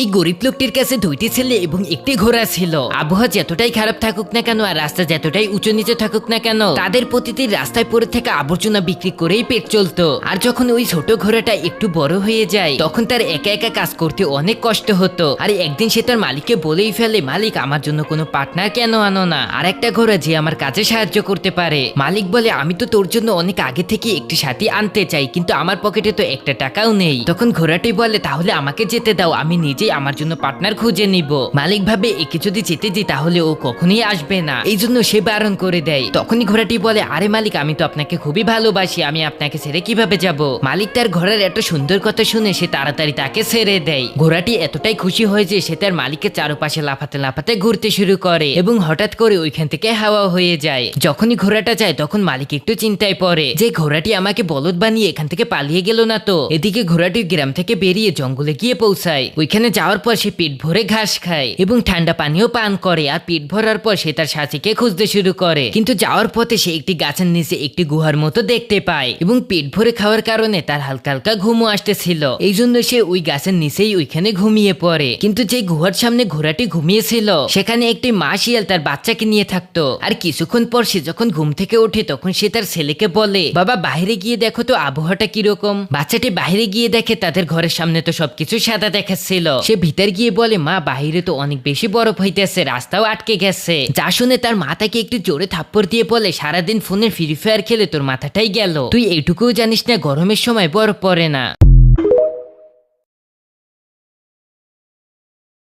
এই গরিব লোকটির কাছে দুইটি ছেলে এবং একটি ঘোড়া ছিল। আবহাওয়া যতটাই খারাপ থাকুক না কেন আর রাস্তা যতটাই উঁচু নিচে থাকুক না কেন, তাদের প্রতিদিন রাস্তায় পড়ে থাকা আবর্জনা বিক্রি করেই পেট চলতো। আর যখন ওই ছোট ঘোড়াটা একটু বড় হয়ে যায় তখন তার একা একা কাজ করতে অনেক কষ্ট হতো। আর একদিন সে তার মালিককে বলেই ফেলে, মালিক আমার জন্য কোনো পার্টনার কেন আনো না, আর একটা ঘোড়া যে আমার কাজে সাহায্য করতে পারে। মালিক বলে, আমি তো তোর জন্য অনেক আগে থেকে একটি সাথী আনতে চাই, কিন্তু আমার পকেটে তো একটা টাকাও নেই। তখন ঘোড়াটি বলে, তাহলে আমাকে যেতে দাও, আমি নিজেই আমার জন্য পার্টনার খুঁজে নিব। মালিক ভাবে একে যদি যেতে দিই তাহলে ও কখনোই আসবে না, এই জন্য সে বারণ করে দেয়। তখনই ঘোড়াটি বলে, আরে মালিক, আমি তো আপনাকে খুবই ভালোবাসি, আমি আপনাকে ছেড়ে কিভাবে যাব। মালিক তার ঘোড়ার এত সুন্দর কথা শুনে সে তাড়াতাড়ি তাকে ছেড়ে দেয়। ঘোড়াটি এতটাই খুশি হয় যে সে তার মালিকের চারপাশে লাফাতে লাফাতে ঘুরতে শুরু করে এবং হঠাৎ করে ওইখান থেকে হাওয়া হয়ে যায়। যখনই ঘোড়াটা যায় তখন মালিক একটু চিন্তায় পড়ে যে ঘোড়াটি আমাকে বলদ বানিয়ে এখান থেকে পালিয়ে গেল না তো। এদিকে ঘোড়াটি গ্রাম থেকে বেরিয়ে জঙ্গলে গিয়ে পৌঁছায়। ওইখানে যাওয়ার পর সে পেট ভরে ঘাস খায় এবং ঠান্ডা পানিও পান করে। আর পেট ভরার পর সে তার সাথীকে খুঁজতে শুরু করে, কিন্তু যাওয়ার পথে সে একটি গাছের নিচে একটি গুহার মতো দেখতে পায় এবং পেট ভরে খাওয়ার কারণে তার হালকা হালকা ঘুমও আসতেছিল। এই জন্য সে ওই গাছের নিচেই ওইখানে ঘুমিয়ে পড়ে। কিন্তু যে গুহার সামনে ঘোড়াটি ঘুমিয়েছিল সেখানে একটি মা শিয়াল তার বাচ্চাকে নিয়ে থাকতো। আর কিছুক্ষণ পর সে যখন ঘুম থেকে ওঠে তখন সে তার ছেলেকে বলে, বাবা বাইরে গিয়ে দেখো তো আবহাওয়াটা কিরকম। বাচ্চাটি বাইরে গিয়ে দেখে তাদের ঘরের সামনে তো সবকিছু সাদা দেখাচ্ছিল। সে ভিতর গিয়ে বলে, মা বাইরে তো অনেক বেশি বরফ হইতেছে, রাস্তাও আটকে গেছে। যা শুনে তার মা তাকে একটু জোরে থাপ্পড় দিয়ে বলে, সারাদিন ফোনের ফ্রি ফায়ার খেলে তোর মাথাটাই গেল, তুই এইটুকুও জানিস না গরমের সময় বরফ পড়ে না।